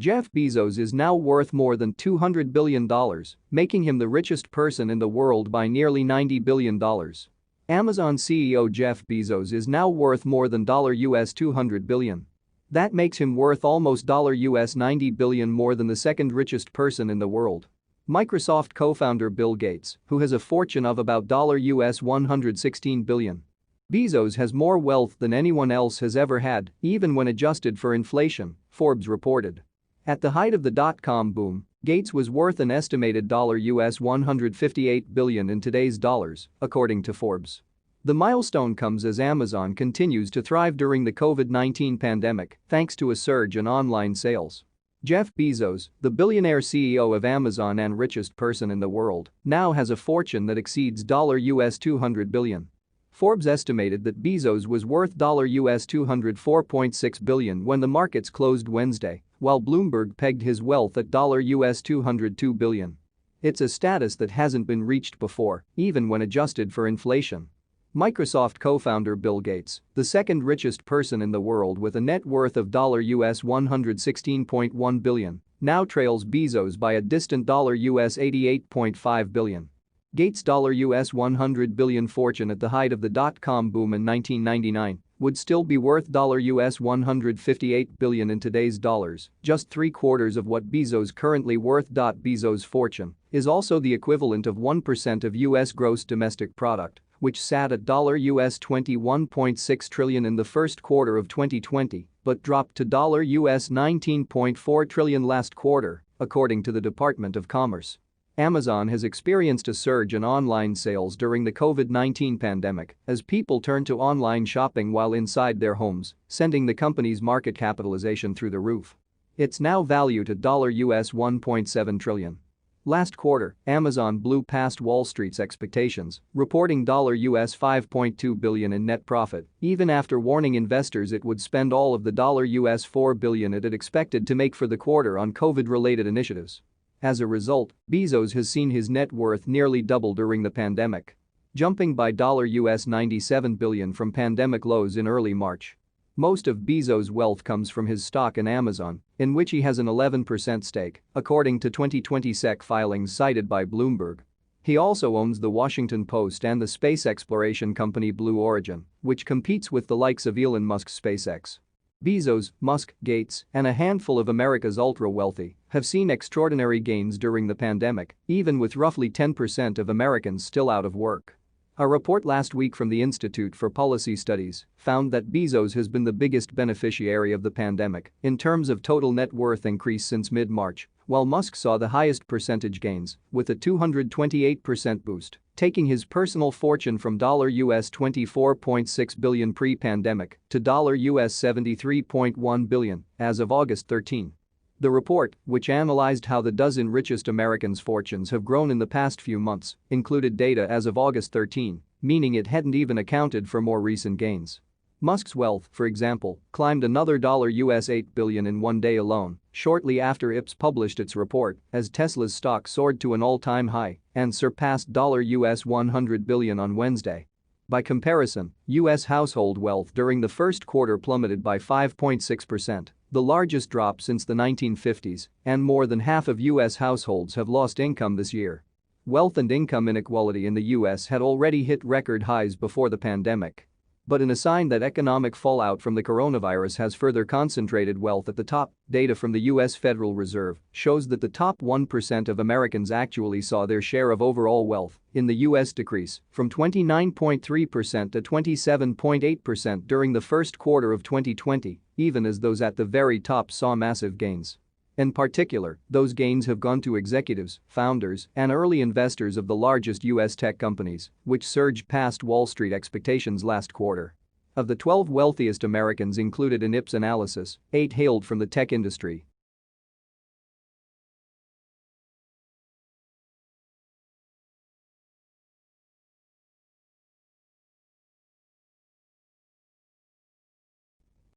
Jeff Bezos is now worth more than $200 billion, making him the richest person in the world by nearly $90 billion. Amazon CEO Jeff Bezos is now worth more than $200 billion. That makes him worth almost $90 billion more than the second richest person in the world. Microsoft co-founder Bill Gates, who has a fortune of about $116 billion. Bezos has more wealth than anyone else has ever had, even when adjusted for inflation, Forbes reported. At the height of the dot-com boom, Gates was worth an estimated $158 billion in today's dollars, according to Forbes. The milestone comes as Amazon continues to thrive during the COVID-19 pandemic thanks to a surge in online sales. Jeff Bezos, the billionaire CEO of Amazon and richest person in the world, now has a fortune that exceeds $200 billion. Forbes estimated that Bezos was worth $204.6 billion when the markets closed Wednesday, while Bloomberg pegged his wealth at $202 billion. It's a status that hasn't been reached before, even when adjusted for inflation. Microsoft co-founder Bill Gates, the second richest person in the world with a net worth of $116.1 billion, now trails Bezos by a distant $88.5 billion. Gates' $100 billion fortune at the height of the dot-com boom in 1999 would still be worth $158 billion in today's dollars, just three-quarters of what Bezos currently worth. Bezos' fortune is also the equivalent of 1% of U.S. gross domestic product, which sat at $21.6 trillion in the first quarter of 2020 but dropped to $19.4 trillion last quarter, according to the Department of Commerce. Amazon has experienced a surge in online sales during the COVID-19 pandemic as people turn to online shopping while inside their homes, sending the company's market capitalization through the roof. It's now valued at $1.7 trillion. Last quarter, Amazon blew past Wall Street's expectations, reporting $5.2 billion in net profit, even after warning investors it would spend all of the $4 billion it had expected to make for the quarter on COVID-related initiatives. As a result, Bezos has seen his net worth nearly double during the pandemic, jumping by $97 billion from pandemic lows in early March. Most of Bezos' wealth comes from his stock in Amazon, in which he has an 11% stake, according to 2020 SEC filings cited by Bloomberg. He also owns the Washington Post and the space exploration company Blue Origin, which competes with the likes of Elon Musk's SpaceX. Bezos, Musk, Gates, and a handful of America's ultra-wealthy have seen extraordinary gains during the pandemic, even with roughly 10% of Americans still out of work. A report last week from the Institute for Policy Studies found that Bezos has been the biggest beneficiary of the pandemic in terms of total net worth increase since mid-March, while Musk saw the highest percentage gains with a 228% boost, taking his personal fortune from $24.6 billion pre-pandemic to $73.1 billion as of August 13. The report, which analyzed how the dozen richest Americans' fortunes have grown in the past few months, included data as of August 13, meaning it hadn't even accounted for more recent gains. Musk's wealth, for example, climbed another $8 billion in one day alone, shortly after IPS published its report, as Tesla's stock soared to an all-time high and surpassed $100 billion on Wednesday. By comparison, U.S. household wealth during the first quarter plummeted by 5.6%, the largest drop since the 1950s, and more than half of U.S. households have lost income this year. Wealth and income inequality in the U.S. had already hit record highs before the pandemic. But in a sign that economic fallout from the coronavirus has further concentrated wealth at the top, data from the U.S. Federal Reserve shows that the top 1% of Americans actually saw their share of overall wealth in the U.S. decrease from 29.3% to 27.8% during the first quarter of 2020, even as those at the very top saw massive gains. In particular, those gains have gone to executives, founders, and early investors of the largest U.S. tech companies, which surged past Wall Street expectations last quarter. Of the 12 wealthiest Americans included in IP's analysis, 8 hailed from the tech industry,